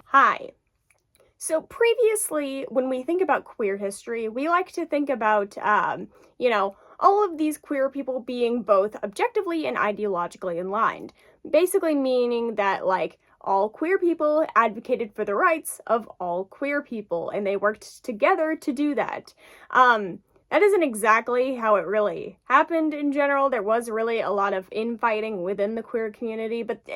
Hi. So previously, when we think about queer history, we like to think about, all of these queer people being both objectively and ideologically aligned. Basically meaning that, all queer people advocated for the rights of all queer people, and they worked together to do that. That isn't exactly how it really happened in general. There was really a lot of infighting within the queer community, but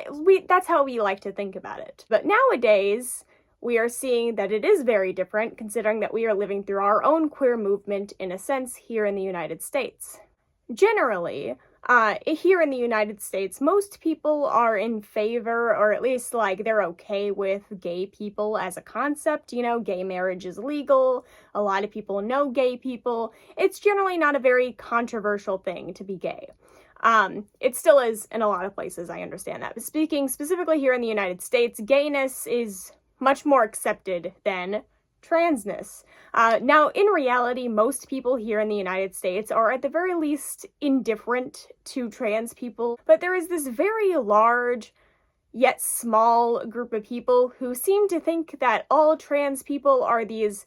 that's how we like to think about it. But nowadays, we are seeing that it is very different, considering that we are living through our own queer movement, in a sense, here in the United States. Generally, here in the United States, most people are in favor, or at least, they're okay with gay people as a concept. Gay marriage is legal. A lot of people know gay people. It's generally not a very controversial thing to be gay. It still is in a lot of places, I understand that. But speaking specifically here in the United States, gayness is much more accepted than transness. Now, in reality, most people here in the United States are at the very least indifferent to trans people, but there is this very large yet small group of people who seem to think that all trans people are these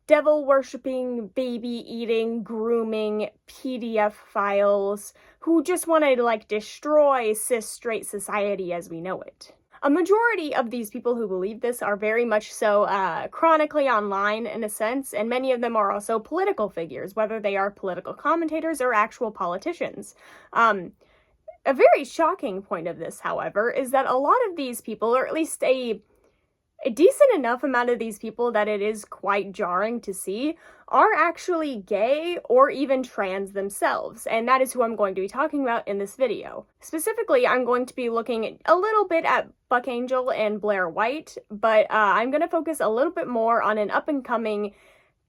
devil-worshipping, baby-eating, grooming PDF files who just want to, destroy cis-straight society as we know it. A majority of these people who believe this are very much so chronically online, in a sense, and many of them are also political figures, whether they are political commentators or actual politicians. A very shocking point of this, however, is that a lot of these people, or at least a decent enough amount of these people that it is quite jarring to see, are actually gay or even trans themselves, and that is who I'm going to be talking about in this video. Specifically, I'm going to be looking a little bit at Buck Angel and Blaire White, but I'm going to focus a little bit more on an up-and-coming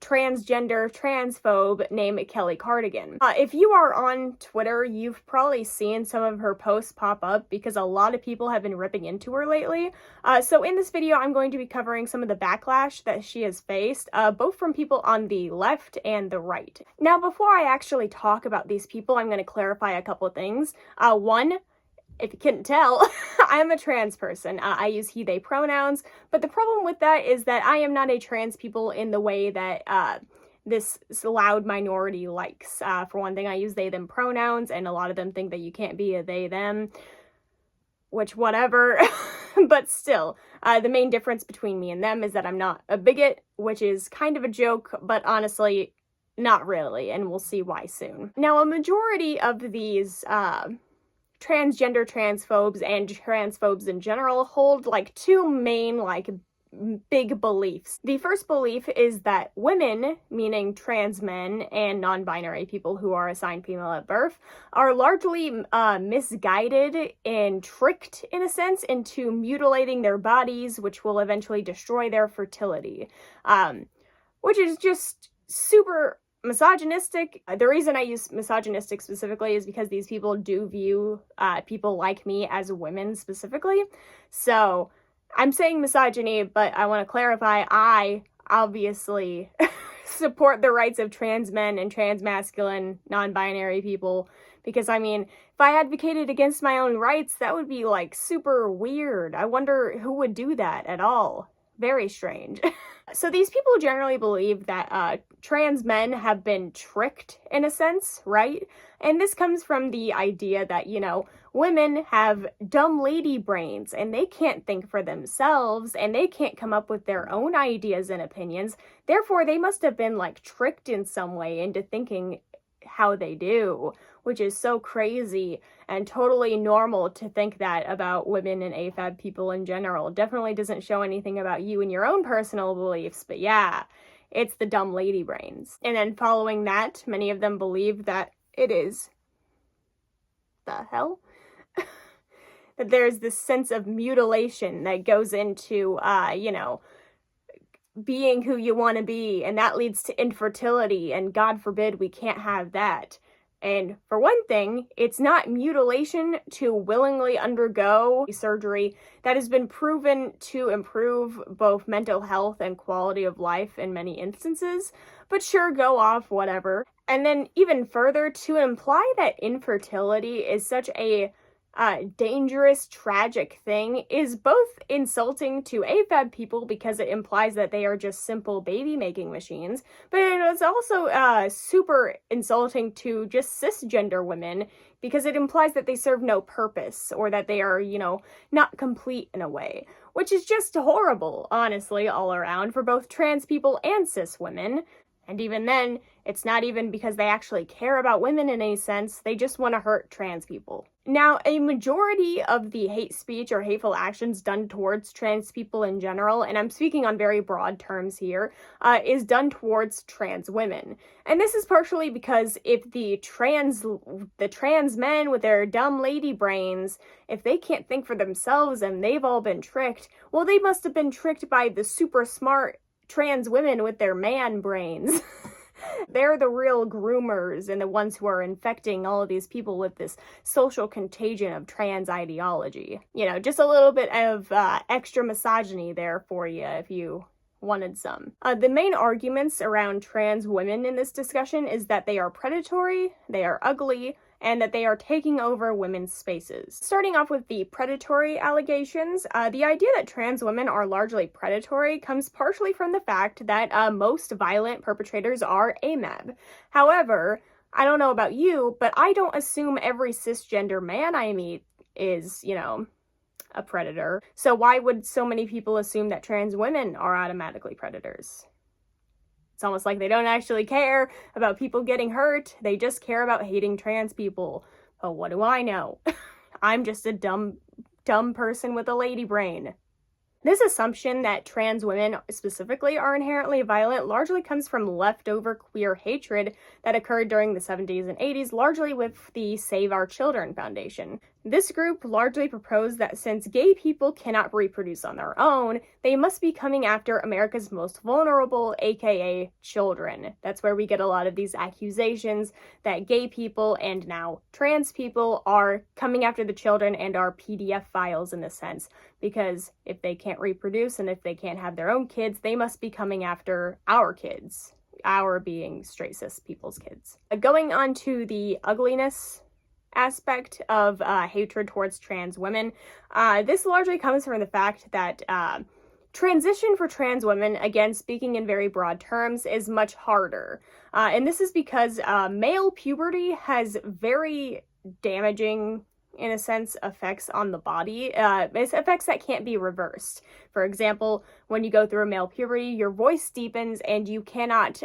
transgender transphobe named Kelly Cardigan. If you are on Twitter, you've probably seen some of her posts pop up because a lot of people have been ripping into her lately. So in this video, I'm going to be covering some of the backlash that she has faced, both from people on the left and the right. Now, before I actually talk about these people, I'm going to clarify a couple of things. One, if you couldn't tell, I am a trans person. I use he, they pronouns, but the problem with that is that I am not a trans people in the way that this loud minority likes. For one thing, I use they, them pronouns, and a lot of them think that you can't be a they, them, which whatever, but still, the main difference between me and them is that I'm not a bigot, which is kind of a joke, but honestly, not really, and we'll see why soon. Now, a majority of these, transgender transphobes and transphobes in general hold two main big beliefs. The first belief is that women, meaning trans men and non-binary people who are assigned female at birth, are largely misguided and tricked, in a sense, into mutilating their bodies, which will eventually destroy their fertility, which is just super misogynistic. The reason I use misogynistic specifically is because these people do view people like me as women specifically. So I'm saying misogyny, but I want to clarify, I obviously support the rights of trans men and trans masculine non-binary people, because I mean, if I advocated against my own rights, that would be super weird. I wonder who would do that at all. Very strange. So these people generally believe that trans men have been tricked, in a sense, right? And this comes from the idea that, women have dumb lady brains and they can't think for themselves and they can't come up with their own ideas and opinions. Therefore, they must have been tricked in some way into thinking how they do, which is so crazy and totally normal to think that about women and AFAB people in general. Definitely doesn't show anything about you and your own personal beliefs, but yeah, it's the dumb lady brains. And then following that, many of them believe that it is the hell? That there's this sense of mutilation that goes into, being who you want to be, and that leads to infertility, and God forbid we can't have that. And for one thing, it's not mutilation to willingly undergo surgery that has been proven to improve both mental health and quality of life in many instances, but sure, go off, whatever. And then even further, to imply that infertility is such a dangerous, tragic thing is both insulting to AFAB people because it implies that they are just simple baby-making machines, but it's also super insulting to just cisgender women because it implies that they serve no purpose or that they are, not complete in a way, which is just horrible, honestly, all around for both trans people and cis women. And even then, it's not even because they actually care about women in any sense, they just want to hurt trans people. Now, a majority of the hate speech or hateful actions done towards trans people in general, and I'm speaking on very broad terms here, is done towards trans women. And this is partially because if the trans men with their dumb lady brains, if they can't think for themselves and they've all been tricked, well, they must have been tricked by the super smart trans women with their man brains. They're the real groomers and the ones who are infecting all of these people with this social contagion of trans ideology. Just a little bit of extra misogyny there for you if you wanted some. The main arguments around trans women in this discussion is that they are predatory, they are ugly, and that they are taking over women's spaces. Starting off with the predatory allegations, the idea that trans women are largely predatory comes partially from the fact that most violent perpetrators are AMAB. However, I don't know about you, but I don't assume every cisgender man I meet is, a predator. So why would so many people assume that trans women are automatically predators? It's almost like they don't actually care about people getting hurt. They just care about hating trans people. Oh, what do I know? I'm just a dumb person with a lady brain. This assumption that trans women specifically are inherently violent largely comes from leftover queer hatred that occurred during the 70s and 80s, largely with the Save Our Children Foundation. This group largely proposed that since gay people cannot reproduce on their own, they must be coming after America's most vulnerable, aka children. That's where we get a lot of these accusations that gay people and now trans people are coming after the children and are PDF files in a sense, because if they can't reproduce and if they can't have their own kids, they must be coming after our kids. Our being straight cis people's kids. Going on to the ugliness aspect of hatred towards trans women, this largely comes from the fact that transition for trans women, again speaking in very broad terms, is much harder. And this is because male puberty has very damaging, in a sense, effects on the body. It's effects that can't be reversed. For example, when you go through male puberty, your voice deepens and you cannot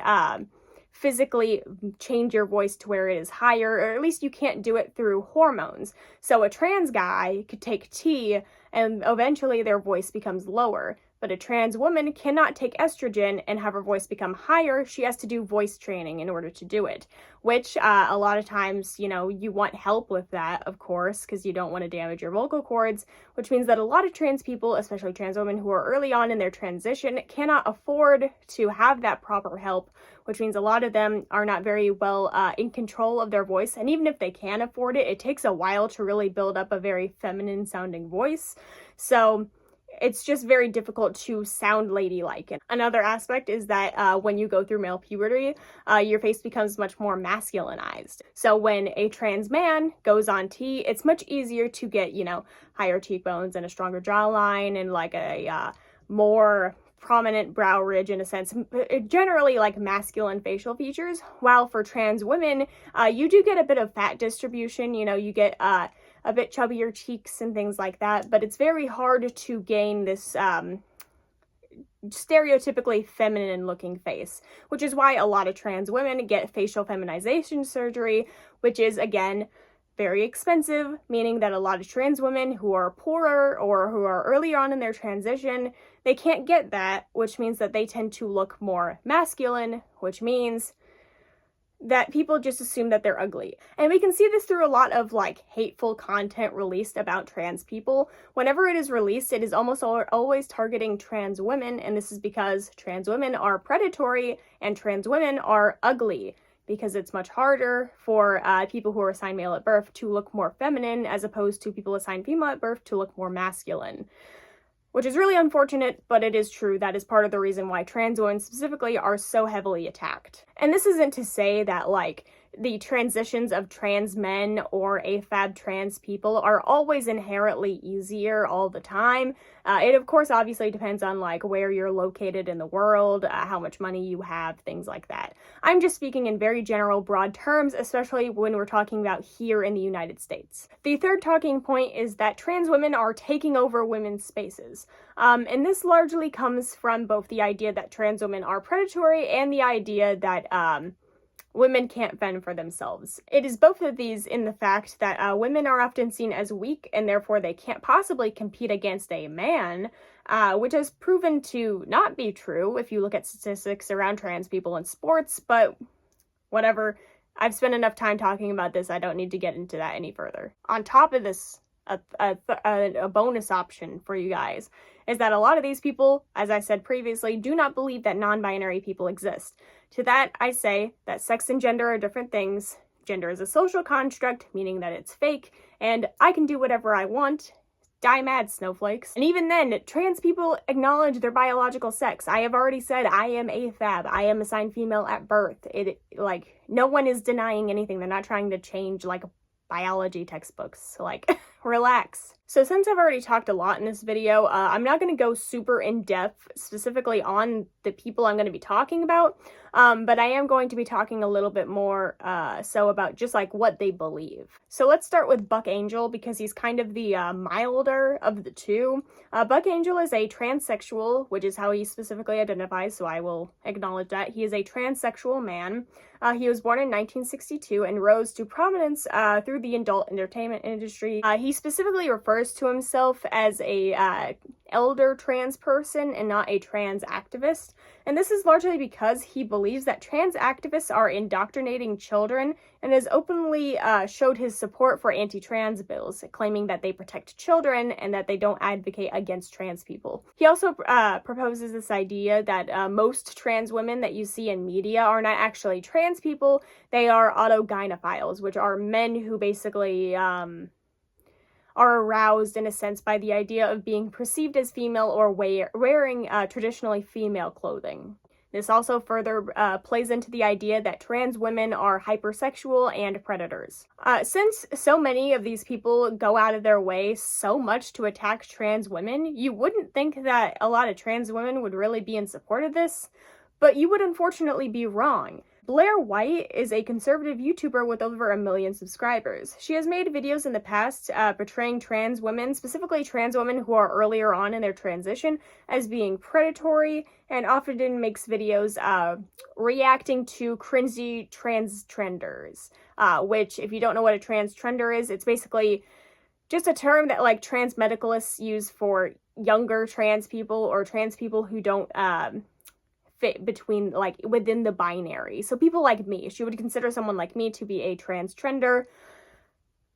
physically change your voice to where it is higher, or at least you can't do it through hormones. So a trans guy could take tea and eventually their voice becomes lower. But a trans woman cannot take estrogen and have her voice become higher. She has to do voice training in order to do it, which a lot of times, you want help with that, of course, because you don't want to damage your vocal cords, which means that a lot of trans people, especially trans women who are early on in their transition, cannot afford to have that proper help, which means a lot of them are not very well in control of their voice. And even if they can afford it, it takes a while to really build up a very feminine sounding voice. So it's just very difficult to sound ladylike. Another aspect is that when you go through male puberty, your face becomes much more masculinized. So when a trans man goes on T, it's much easier to get, higher cheekbones and a stronger jawline and like a more prominent brow ridge in a sense, generally like masculine facial features, while for trans women, you do get a bit of fat distribution, you get a bit chubbier cheeks and things like that, but it's very hard to gain this stereotypically feminine looking face, which is why a lot of trans women get facial feminization surgery, which is, again, very expensive, meaning that a lot of trans women who are poorer or who are early on in their transition, they can't get that, which means that they tend to look more masculine, which means that people just assume that they're ugly. And we can see this through a lot of hateful content released about trans people. Whenever it is released, it is almost always targeting trans women, and this is because trans women are predatory and trans women are ugly, because it's much harder for people who are assigned male at birth to look more feminine as opposed to people assigned female at birth to look more masculine. Which is really unfortunate, but it is true. That is part of the reason why trans women specifically are so heavily attacked. And this isn't to say that, the transitions of trans men or AFAB trans people are always inherently easier all the time. It, of course, obviously depends on, like, where you're located in the world, how much money you have, things like that. I'm just speaking in very general, broad terms, especially when we're talking about here in the United States. The third talking point is that trans women are taking over women's spaces. And this largely comes from both the idea that trans women are predatory and the idea that, women can't fend for themselves. It is both of these in the fact that women are often seen as weak and therefore they can't possibly compete against a man, which has proven to not be true if you look at statistics around trans people in sports, but whatever. I've spent enough time talking about this, I don't need to get into that any further. On top of this, a bonus option for you guys is that a lot of these people, as I said previously, do not believe that non-binary people exist. To that, I say that sex and gender are different things. Gender is a social construct, meaning that it's fake, and I can do whatever I want. Die mad, snowflakes. And even then, trans people acknowledge their biological sex. I have already said I am AFAB. I am assigned female at birth. No one is denying anything. They're not trying to change, like, biology textbooks. Like, relax. So since I've already talked a lot in this video, I'm not going to go super in-depth specifically on the people I'm going to be talking about, but I am going to be talking a little bit more so about just like what they believe. So let's start with Buck Angel because he's kind of the milder of the two. Buck Angel is a transsexual, which is how he specifically identifies, so I will acknowledge that. He is a transsexual man. He was born in 1962 and rose to prominence through the adult entertainment industry. He specifically refers to himself as a elder trans person and not a trans activist. And this is largely because he believes that trans activists are indoctrinating children and has openly showed his support for anti-trans bills, claiming that they protect children and that they don't advocate against trans people. He also proposes this idea that most trans women that you see in media are not actually trans people, they are autogynephiles, which are men who basically are aroused in a sense by the idea of being perceived as female or wearing traditionally female clothing. This also further plays into the idea that trans women are hypersexual and predators. Since so many of these people go out of their way so much to attack trans women, you wouldn't think that a lot of trans women would really be in support of this, but you would unfortunately be wrong. Blaire White is a conservative YouTuber with over 1 million subscribers. She has made videos in the past portraying trans women, specifically trans women who are earlier on in their transition, as being predatory, and often makes videos reacting to cringy transgenders, which, if you don't know what a transgender is, it's basically just a term that, like, transmedicalists use for younger trans people or trans people who don't fit between, like, within the binary. So people like me, she would consider someone like me to be a transgender,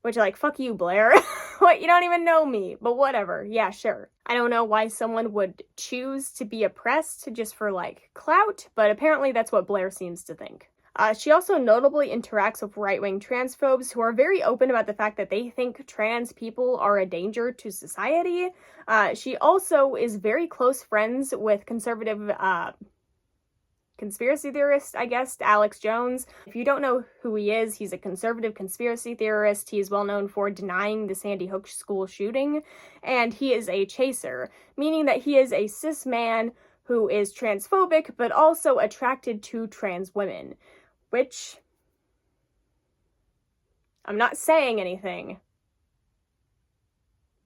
which, like, fuck you, Blair. What, you don't even know me, but whatever. Yeah, sure. I don't know why someone would choose to be oppressed just for, like, clout, but apparently that's what Blair seems to think. She also notably interacts with right-wing transphobes who are very open about the fact that they think trans people are a danger to society. She also is very close friends with conservative conspiracy theorist, I guess, Alex Jones. If you don't know who he is, he's a conservative conspiracy theorist. He is well known for denying the Sandy Hook school shooting, and he is a chaser, meaning that he is a cis man who is transphobic, but also attracted to trans women, which I'm not saying anything,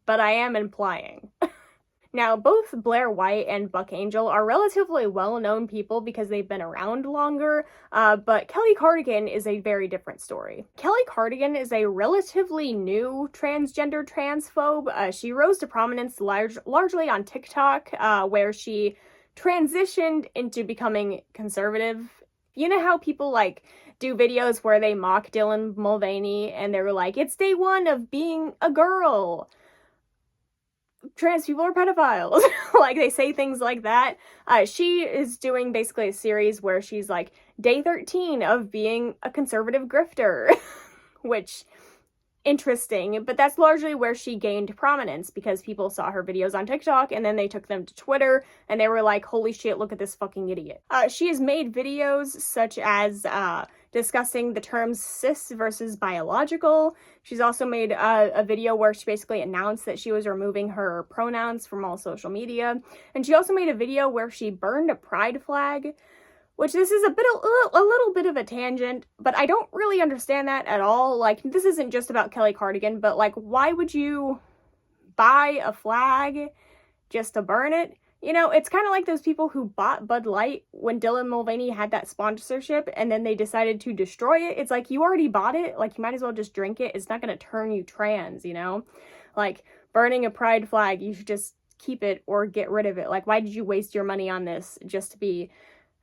but I am implying. Now, both Blaire White and Buck Angel are relatively well-known people because they've been around longer, but Kelly Cardigan is a very different story. Kelly Cardigan is a relatively new transgender transphobe. She rose to prominence largely on TikTok, where she transitioned into becoming conservative. You know how people, like, do videos where they mock Dylan Mulvaney and they're like, it's day one of being a girl. Trans people are pedophiles. Like, they say things like that. She is doing basically a series where she's like, day 13 of being a conservative grifter, which, interesting, but that's largely where she gained prominence because people saw her videos on TikTok and then they took them to Twitter and they were like, holy shit, look at this fucking idiot. She has made videos such as discussing the terms cis versus biological. She's also made a video where she basically announced that she was removing her pronouns from all social media. And she also made a video where she burned a pride flag, which this is a little bit of a tangent, but I don't really understand that at all. Like, this isn't just about Kelly Cardigan, but like, why would you buy a flag just to burn it? You know, it's kind of like those people who bought Bud Light when Dylan Mulvaney had that sponsorship and then they decided to destroy it. It's like, you already bought it, like, you might as well just drink it. It's not going to turn you trans, you know? Like, burning a pride flag, you should just keep it or get rid of it. Like, why did you waste your money on this just to be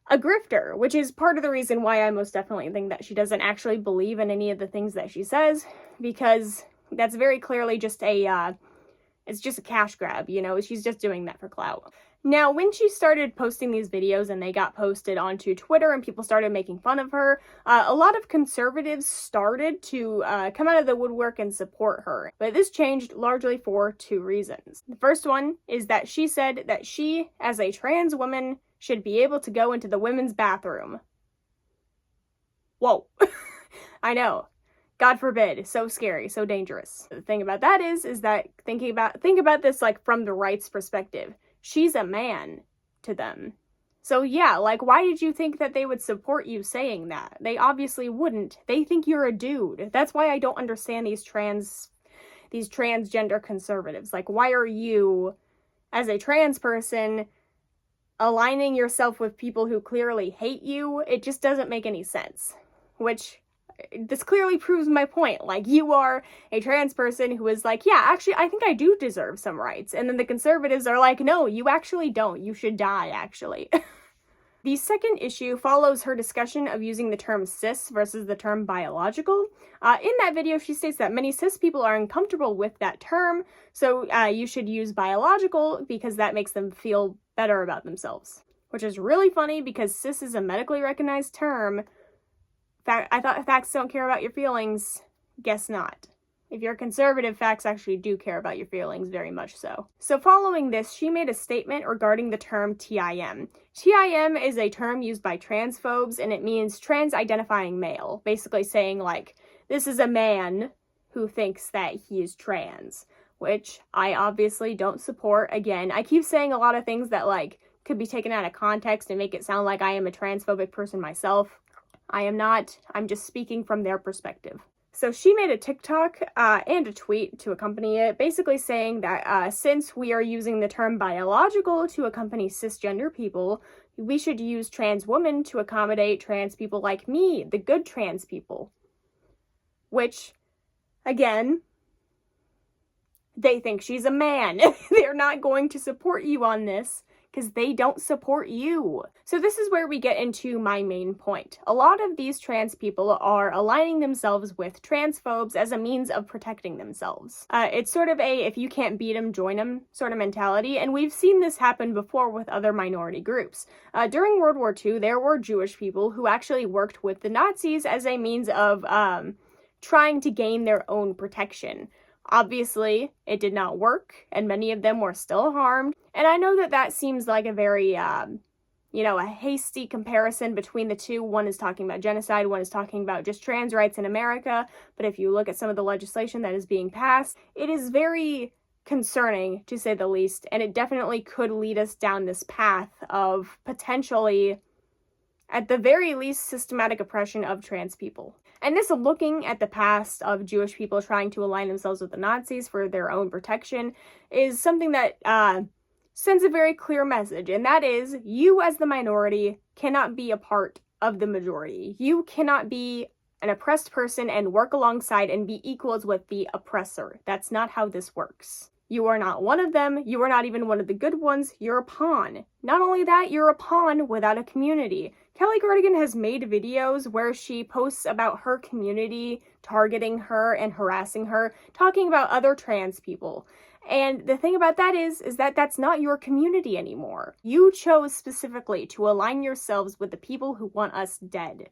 a grifter? Which is part of the reason why I most definitely think that she doesn't actually believe in any of the things that she says, because that's very clearly just it's just a cash grab, you know? She's just doing that for clout. Now, when she started posting these videos and they got posted onto Twitter and people started making fun of her, a lot of conservatives started to come out of the woodwork and support her. But this changed largely for two reasons. The first one is that she said that she, as a trans woman, should be able to go into the women's bathroom. Whoa. I know. God forbid. So scary, so dangerous. The thing about that is that think about this like from the right's perspective. She's a man to them. So yeah, like, why did you think that they would support you saying that? They obviously wouldn't. They think you're a dude. That's why I don't understand these transgender conservatives. Like, why are you, as a trans person, aligning yourself with people who clearly hate you? It just doesn't make any sense. Which, this clearly proves my point. Like, you are a trans person who is like, yeah, actually, I think I do deserve some rights. And then the conservatives are like, no, you actually don't. You should die, actually. The second issue follows her discussion of using the term cis versus the term biological. In that video, she states that many cis people are uncomfortable with that term, so you should use biological because that makes them feel better about themselves. Which is really funny because cis is a medically recognized term. I thought facts don't care about your feelings. Guess not. If you're conservative, facts actually do care about your feelings, very much so. So following this, she made a statement regarding the term TIM. TIM is a term used by transphobes, and it means trans-identifying male. Basically saying, like, this is a man who thinks that he is trans. Which I obviously don't support. Again, I keep saying a lot of things that, like, could be taken out of context and make it sound like I am a transphobic person myself. I am not. I'm just speaking from their perspective. So she made a TikTok and a tweet to accompany it, basically saying that since we are using the term biological to accompany cisgender people, we should use trans women to accommodate trans people like me, the good trans people. Which, again, they think she's a man. They're not going to support you on this because they don't support you. So this is where we get into my main point. A lot of these trans people are aligning themselves with transphobes as a means of protecting themselves. It's sort of a if you can't beat them, join them sort of mentality, and we've seen this happen before with other minority groups. During World War II, there were Jewish people who actually worked with the Nazis as a means of trying to gain their own protection. Obviously, it did not work, and many of them were still harmed. And I know that that seems like a very, a hasty comparison between the two. One is talking about genocide, one is talking about just trans rights in America. But if you look at some of the legislation that is being passed, it is very concerning, to say the least. And it definitely could lead us down this path of potentially, at the very least, systematic oppression of trans people. And this looking at the past of Jewish people trying to align themselves with the Nazis for their own protection is something that sends a very clear message, and that is, you as the minority cannot be a part of the majority. You cannot be an oppressed person and work alongside and be equals with the oppressor. That's not how this works. You are not one of them. You are not even one of the good ones. You're a pawn. Not only that, you're a pawn without a community. Kelly Cardigan has made videos where she posts about her community targeting her and harassing her, talking about other trans people. And the thing about that is that that's not your community anymore. You chose specifically to align yourselves with the people who want us dead.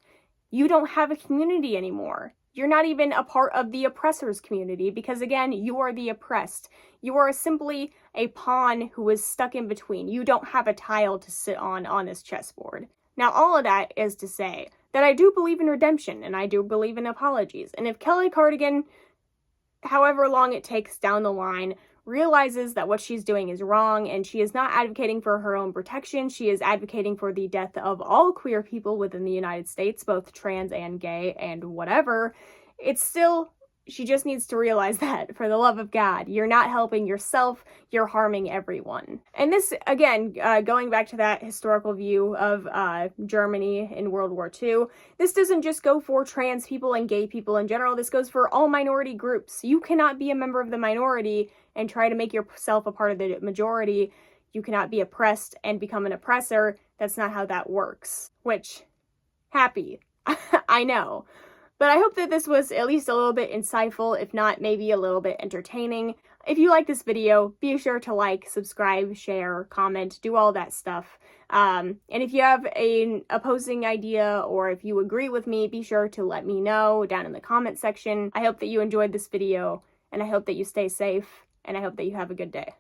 You don't have a community anymore. You're not even a part of the oppressor's community because, again, you are the oppressed. You are simply a pawn who is stuck in between. You don't have a tile to sit on this chessboard. Now, all of that is to say that I do believe in redemption, and I do believe in apologies. And if Kelly Cardigan, however long it takes down the line, realizes that what she's doing is wrong and she is not advocating for her own protection, she is advocating for the death of all queer people within the United States, both trans and gay and whatever, it's still, she just needs to realize that, for the love of God, you're not helping yourself, you're harming everyone. And this, again, going back to that historical view of Germany in World War II, this doesn't just go for trans people and gay people in general, this goes for all minority groups. You cannot be a member of the minority and try to make yourself a part of the majority. You cannot be oppressed and become an oppressor. That's not how that works. Which, happy. I know. But I hope that this was at least a little bit insightful, if not maybe a little bit entertaining. If you like this video, be sure to like, subscribe, share, comment, do all that stuff. And if you have an opposing idea or if you agree with me, be sure to let me know down in the comment section. I hope that you enjoyed this video, and I hope that you stay safe, and I hope that you have a good day.